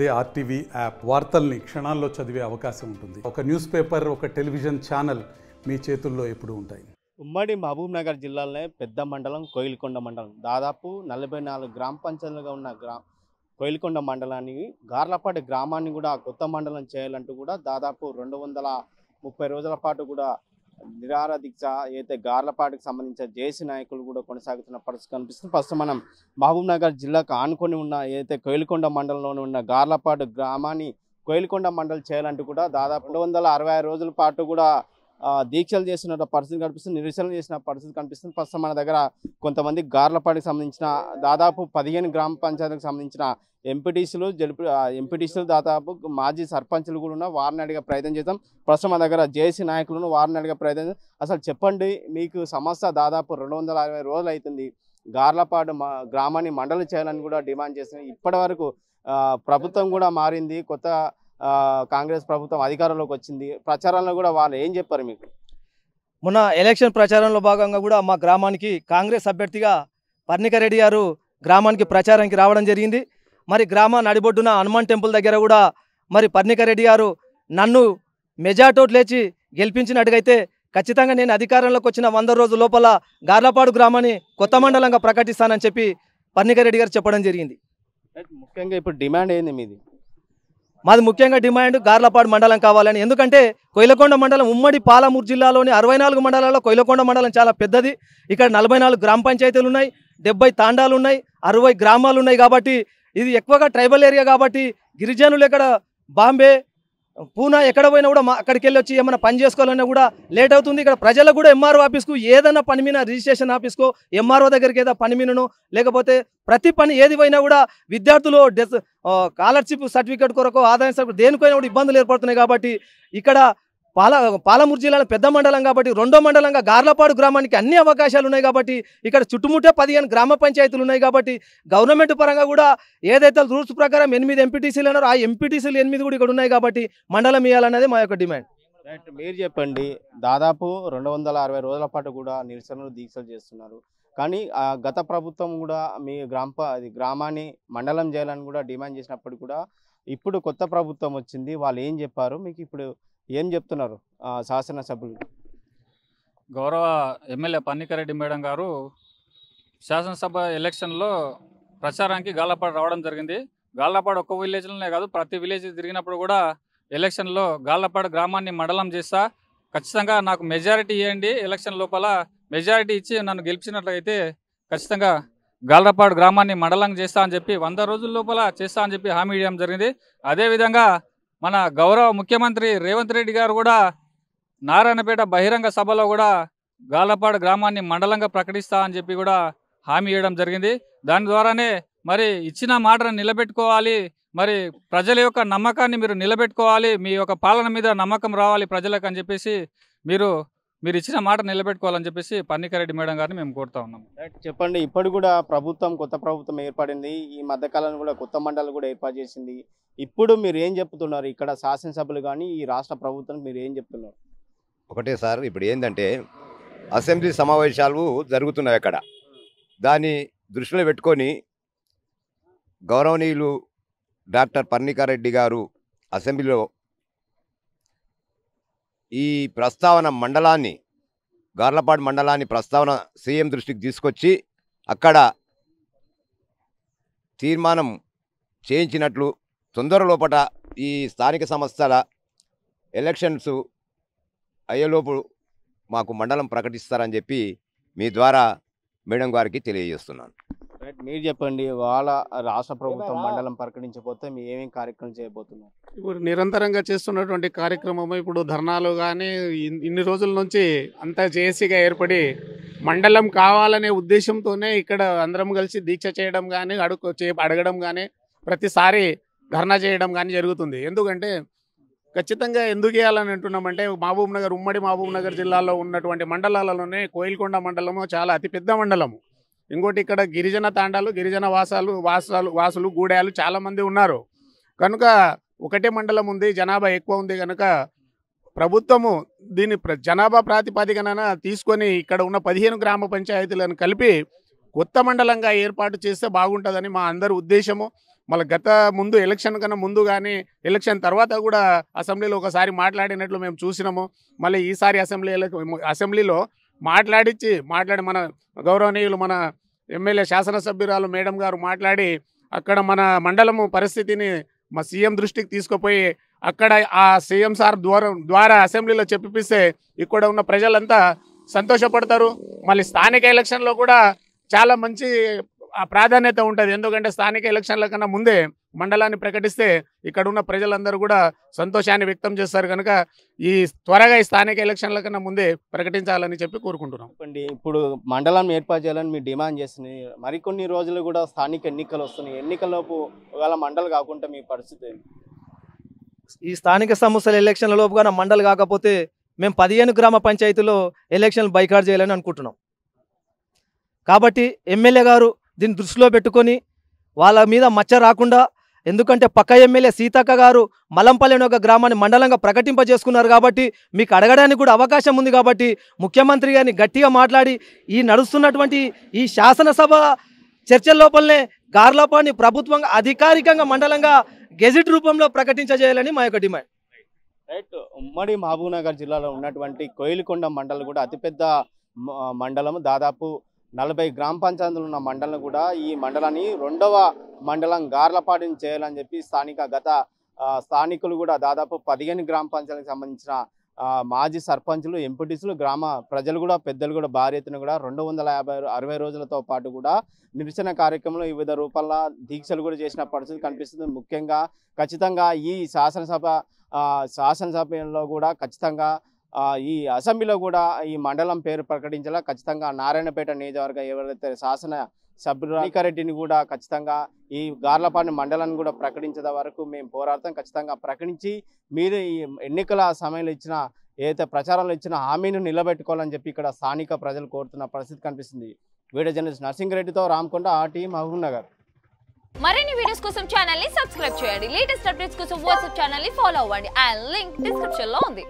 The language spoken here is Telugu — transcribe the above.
అదే ఆర్టీవీ యాప్ వార్తల్ని క్షణాల్లో చదివే అవకాశం ఉంటుంది. ఒక న్యూస్ పేపర్, ఒక టెలివిజన్ ఛానల్ మీ చేతుల్లో ఎప్పుడూ ఉంటాయి. ఉమ్మడి మహబూబ్ నగర్ జిల్లాలోనే పెద్ద మండలం కోయిలకొండ మండలం. దాదాపు 44 గ్రామ పంచాయతీలుగా ఉన్న కోయిలకొండ మండలాన్ని, గార్లపాటి గ్రామాన్ని కూడా కొత్త మండలం చేయాలంటూ కూడా దాదాపు 230 రోజుల పాటు కూడా నిరాహార దీక్ష అయితే గార్లపాటికి సంబంధించిన జేసీ నాయకులు కూడా కొనసాగుతున్న పరిస్థితి కనిపిస్తుంది. ప్రస్తుతం మనం మహబూబ్ నగర్ జిల్లాకు ఆనుకొని ఉన్న ఏదైతే కోయిలకొండ మండలంలోనే ఉన్న గార్లపాటి గ్రామాన్ని కోయిలకొండ మండలం చేయాలంటూ కూడా దాదాపు 266 రోజుల పాటు కూడా దీక్షలు చేస్తున్న పరిస్థితి కనిపిస్తుంది, నిరసనలు చేసిన పరిస్థితి కనిపిస్తుంది. ప్రస్తుతం మన దగ్గర కొంతమంది గార్లపాటికి సంబంధించిన దాదాపు 15 గ్రామ పంచాయతీలకు సంబంధించిన ఎంపీటీసీలు దాదాపు మాజీ సర్పంచులు కూడా ఉన్న వారిని అడిగే ప్రయత్నం చేద్దాం. ప్రస్తుతం మన దగ్గర జేసీ నాయకులను వారిని అడిగే ప్రయత్నం. అసలు చెప్పండి, మీకు సమస్య దాదాపు 260 రోజులు అవుతుంది. గార్లపాడు గ్రామాన్ని మండలం చేయాలని కూడా డిమాండ్ చేస్తున్నారు. ఇప్పటి వరకు ప్రభుత్వం కూడా మారింది, కొత్త కాంగ్రెస్ ప్రభుత్వం అధికారంలోకి వచ్చింది. ప్రచారంలో కూడా వాళ్ళు ఏం చెప్పారు మీకు? మొన్న ఎలక్షన్ ప్రచారంలో భాగంగా కూడా మా గ్రామానికి కాంగ్రెస్ అభ్యర్థిగా పర్ణికారెడ్డి గారు గ్రామానికి ప్రచారానికి రావడం జరిగింది. మరి గ్రామ నడిబొడ్డున హనుమాన్ టెంపుల్ దగ్గర కూడా మరి పర్ణికారెడ్డి గారు నన్ను మెజార్టీ లేచి గెలిపించినట్టుగైతే ఖచ్చితంగా నేను అధికారంలోకి వచ్చిన 100 రోజుల లోపల గార్లపాడు గ్రామాన్ని కొత్త మండలంగా ప్రకటిస్తానని చెప్పి పర్ణికారెడ్డి గారు చెప్పడం జరిగింది. ముఖ్యంగా ఇప్పుడు డిమాండ్ ఏంది మీది? మాది ముఖ్యంగా డిమాండ్ గార్లపాడు మండలం కావాలని. ఎందుకంటే కోయిలకొండ మండలం ఉమ్మడి పాలమూరు జిల్లాలోని 64 మండలాల్లో కోయిలకొండ మండలం చాలా పెద్దది. ఇక్కడ 44 గ్రామ పంచాయతీలు ఉన్నాయి, 70 తాండాలు ఉన్నాయి, 60 గ్రామాలు ఉన్నాయి. కాబట్టి ఇది ఎక్కువగా ట్రైబల్ ఏరియా కాబట్టి గిరిజనులు ఎక్కడ బాంబే, పూనా ఎక్కడ పోయినా కూడా అక్కడికి వెళ్ళి వచ్చి ఏమైనా పని చేసుకోవాలన్నా కూడా లేట్ అవుతుంది. ఇక్కడ ప్రజలకు కూడా ఎంఆర్ఓ ఆఫీస్కు ఏదైనా పని మీద రిజిస్ట్రేషన్ ఆఫీస్కో ఎంఆర్ఓ దగ్గరికి ఏదో పని మీదను లేకపోతే ప్రతి పని ఏది పోయినా కూడా విద్యార్థులు స్కాలర్షిప్ సర్టిఫికేట్ కొరకు ఆదాయ సర్టిఫికేట్ దేనికైనా కూడా ఇబ్బందులు ఏర్పడుతున్నాయి. కాబట్టి ఇక్కడ పాలమూరు జిల్లాలో పెద్ద మండలం కాబట్టి రెండో మండలంగా గార్లపాడు గ్రామానికి అన్ని అవకాశాలు ఉన్నాయి. కాబట్టి ఇక్కడ చుట్టుముట్టే 15 గ్రామ పంచాయతీలు ఉన్నాయి. కాబట్టి గవర్నమెంట్ పరంగా కూడా ఏదైతే రూల్స్ ప్రకారం 8 ఎంపీటీసీలు అన్నారో ఆ ఎంపీటీసీలు 8 కూడా ఇక్కడ ఉన్నాయి. కాబట్టి మండలం ఇవ్వాలన్నది మా యొక్క డిమాండ్. మీరు చెప్పండి, దాదాపు 260 రోజుల పాటు కూడా నిరసనలు దీక్షలు చేస్తున్నారు. కానీ గత ప్రభుత్వం కూడా మీ గ్రామాన్ని మండలం చేయాలని కూడా డిమాండ్ చేసినప్పుడు కూడా ఇప్పుడు కొత్త ప్రభుత్వం వచ్చింది, వాళ్ళు ఏం చెప్పారు మీకు? ఇప్పుడు ఏం చెప్తున్నారు శాసనసభ్యులు? గౌరవ ఎమ్మెల్యే పర్ణికారెడ్డి మేడం గారు శాసనసభ ఎలక్షన్లో ప్రచారానికి గార్లపాడు రావడం జరిగింది. గార్లపాడు ఒక్క విలేజ్లోనే కాదు, ప్రతి విలేజ్ తిరిగినప్పుడు కూడా ఎలక్షన్లో గార్లపాడు గ్రామాన్ని మండలం చేస్తా, ఖచ్చితంగా నాకు మెజారిటీ ఇవ్వండి, ఎలక్షన్ లోపల మెజారిటీ ఇచ్చి నన్ను గెలిపించినట్లయితే ఖచ్చితంగా గార్లపాడు గ్రామాన్ని మండలం చేస్తా అని చెప్పి 100 రోజుల లోపల చేస్తా అని చెప్పి హామీ ఇవ్వడం జరిగింది. అదేవిధంగా మన గౌరవ ముఖ్యమంత్రి రేవంత్ రెడ్డి గారు కూడా నారాయణపేట బహిరంగ సభలో కూడా గార్లపాడు గ్రామాన్ని మండలంగా ప్రకటిస్తా అని చెప్పి కూడా హామీ ఇవ్వడం జరిగింది. దాని ద్వారానే మరి ఇచ్చిన మాటను నిలబెట్టుకోవాలి, మరి ప్రజల యొక్క నమ్మకాన్ని మీరు నిలబెట్టుకోవాలి, మీ యొక్క పాలన మీద నమ్మకం రావాలి ప్రజలకు అని చెప్పేసి మీరు ఇచ్చిన మాట నిలబెట్టుకోవాలని చెప్పేసి పర్ణికారెడ్డి మేడం గారిని మేము కోరుతా ఉన్నాం. చెప్పండి, ఇప్పుడు కూడా కొత్త ప్రభుత్వం ఏర్పడింది, ఈ మధ్యకాలంలో కూడా కొత్త మండలం కూడా ఏర్పాటు చేసింది. ఇప్పుడు మీరు ఏం చెప్తున్నారు? ఇక్కడ శాసనసభ్యులు కానీ ఈ రాష్ట్ర ప్రభుత్వానికి మీరు ఏం చెప్తున్నారు? ఒకటే సార్, ఇప్పుడు ఏంటంటే అసెంబ్లీ సమావేశాలు జరుగుతున్నాయి అక్కడ. దాన్ని దృష్టిలో పెట్టుకొని గౌరవనీయులు డాక్టర్ పర్ణికారెడ్డి గారు అసెంబ్లీలో ఈ ప్రస్తావన గార్లపాడు మండలాన్ని ప్రస్తావన సీఎం దృష్టికి తీసుకొచ్చి అక్కడ తీర్మానం చేయించినట్లు తొందరలోపట ఈ స్థానిక సంస్థల ఎలక్షన్స్ అయ్యేలోపు మాకు మండలం ప్రకటిస్తారని చెప్పి మీ ద్వారా మేడం గారికి తెలియజేస్తున్నాను. మీరు చెప్పండి, వాళ్ళ రాష్ట్ర ప్రభుత్వం మండలం ప్రకటించకపోతే మీ ఏమేమి కార్యక్రమం చేయబోతున్నారు? ఇప్పుడు నిరంతరంగా చేస్తున్నటువంటి కార్యక్రమం ఇప్పుడు ధర్నాలు కానీ ఇన్ని రోజుల నుంచి అంతా జేఏసీగా ఏర్పడి మండలం కావాలనే ఉద్దేశంతోనే ఇక్కడ అందరం కలిసి దీక్ష చేయడం కానీ అడగడం కానీ ప్రతిసారి ధర్నా చేయడం కానీ జరుగుతుంది. ఎందుకంటే ఖచ్చితంగా ఎందుకు వేయాలని అంటున్నామంటే ఉమ్మడి మహబూబ్ నగర్ జిల్లాలో ఉన్నటువంటి మండలాలలోనే కోయిలకొండ మండలము చాలా అతిపెద్ద మండలము. ఇంకోటి ఇక్కడ గిరిజన తాండాలు, గిరిజన వాసులు గూడాలు చాలామంది ఉన్నారు. కనుక ఒకటే మండలం ఉంది, జనాభా ఎక్కువ ఉంది. కనుక ప్రభుత్వము దీని జనాభా ప్రాతిపదికన తీసుకొని ఇక్కడ ఉన్న 15 గ్రామ పంచాయతీలను కలిపి కొత్త మండలంగా ఏర్పాటు చేస్తే బాగుంటుందని మా అందరి ఉద్దేశము. మళ్ళీ ముందు ఎలక్షన్ కన్నా ముందు కానీ ఎలక్షన్ తర్వాత కూడా అసెంబ్లీలో ఒకసారి మాట్లాడినట్లు మేము చూసినాము. మళ్ళీ ఈసారి అసెంబ్లీలో మాట్లాడి మన గౌరవనీయులు మన ఎమ్మెల్యే శాసనసభ్యురాలు మేడం గారు మాట్లాడి అక్కడ మన మండలము పరిస్థితిని మా సీఎం దృష్టికి తీసుకుపోయి అక్కడ ఆ సీఎం సార్ ద్వారా అసెంబ్లీలో చెప్పిస్తే ఇక్కడ ఉన్న ప్రజలంతా సంతోషపడతారు. మళ్ళీ స్థానిక ఎలక్షన్లో కూడా చాలా మంచి ప్రాధాన్యత ఉంటుంది. ఎందుకంటే స్థానిక ఎలక్షన్ల కన్నా ముందే మండలాన్ని ప్రకటిస్తే ఇక్కడ ఉన్న ప్రజలందరూ కూడా సంతోషాన్ని వ్యక్తం చేస్తారు. కనుక త్వరగా ఈ స్థానిక ఎలక్షన్ల కన్నా ముందే ప్రకటించాలని చెప్పి కోరుకుంటున్నాం. ఇప్పుడు మండలం ఏర్పాటు చేయాలని మీరు డిమాండ్ చేస్తుంది. మరికొన్ని రోజులు కూడా స్థానిక ఎన్నికలు వస్తున్నాయి. ఎన్నికల్లోపు ఒకవేళ మండలి కాకుండా మీ పరిస్థితి ఈ స్థానిక సంస్థల ఎలక్షన్ల లోపు కానీ మండలి కాకపోతే మేము 15 గ్రామ పంచాయతీలో ఎలక్షన్లు బైకాట్ చేయాలని అనుకుంటున్నాం. కాబట్టి ఎమ్మెల్యే గారు దీన్ని దృష్టిలో పెట్టుకొని వాళ్ళ మీద మచ్చ రాకుండా, ఎందుకంటే పక్క ఎమ్మెల్యే సీతక్క గారు మలంపల్లి అనే ఒక గ్రామాన్ని మండలంగా ప్రకటింపజేసుకున్నారు. కాబట్టి మీకు అడగడానికి కూడా అవకాశం ఉంది. కాబట్టి ముఖ్యమంత్రి గారిని గట్టిగా మాట్లాడి ఈ నడుస్తున్నటువంటి ఈ శాసనసభ చర్చల లోపలనే గార్లపాడుని ప్రభుత్వంగా అధికారికంగా మండలంగా గెజిట్ రూపంలో ప్రకటించేయాలని మా యొక్క డిమాండ్. రైట్. ఉమ్మడి మహబూబ్నగర్ జిల్లాలో ఉన్నటువంటి కోయిలకొండ మండలం కూడా అతిపెద్ద మండలం. దాదాపు 40 గ్రామ పంచాయతీలు ఉన్న మండలం కూడా ఈ మండలాన్ని 2వ మండలం గార్లపాడుని చేయాలని చెప్పి స్థానికులు కూడా దాదాపు 15 గ్రామ పంచాయతీలకు సంబంధించిన మాజీ సర్పంచులు, ఎంపీటీసులు, గ్రామ ప్రజలు కూడా పెద్దలు కూడా భారీ ఎత్తున కూడా 260 రోజులతో పాటు కూడా నిరసన కార్యక్రమంలో వివిధ రూపాల దీక్షలు కూడా చేసిన పరిస్థితి కనిపిస్తుంది. ముఖ్యంగా ఖచ్చితంగా ఈ శాసనసభలో కూడా ఖచ్చితంగా ఈ అసెంబ్లీలో కూడా ఈ మండలం పేరు ప్రకటించేలా ఖచ్చితంగా నారాయణపేట నియోజకవర్గం ఎవరైతే శాసన సభ్యురారెడ్డిని కూడా ఖచ్చితంగా ఈ గార్లపాడు మండలాన్ని కూడా ప్రకటించే వరకు మేము పోరాడతాం. ఖచ్చితంగా ప్రకటించి మీరు ఈ ఎన్నికల సమయంలో ఇచ్చిన ఏదైతే ప్రచారంలో ఇచ్చిన హామీని నిలబెట్టుకోవాలని చెప్పి ఇక్కడ స్థానిక ప్రజలు కోరుతున్న పరిస్థితి కనిపిస్తుంది. వీడియో జర్నలిస్ట్ నర్సింగ్-రెడ్డితో రామకొండ, ఆర్టీ, మహబూబ్నగర్. మరిన్ని వీడియోస్ కోసం ఛానల్ ని సబ్స్క్రైబ్ చేయండి. లేటెస్ట్ అప్డేట్స్ కోసం వాట్సాప్ ఛానల్ ని ఫాలో అవ్వండి. అండ్ లింక్ డిస్క్రిప్షన్ లో ఉంది.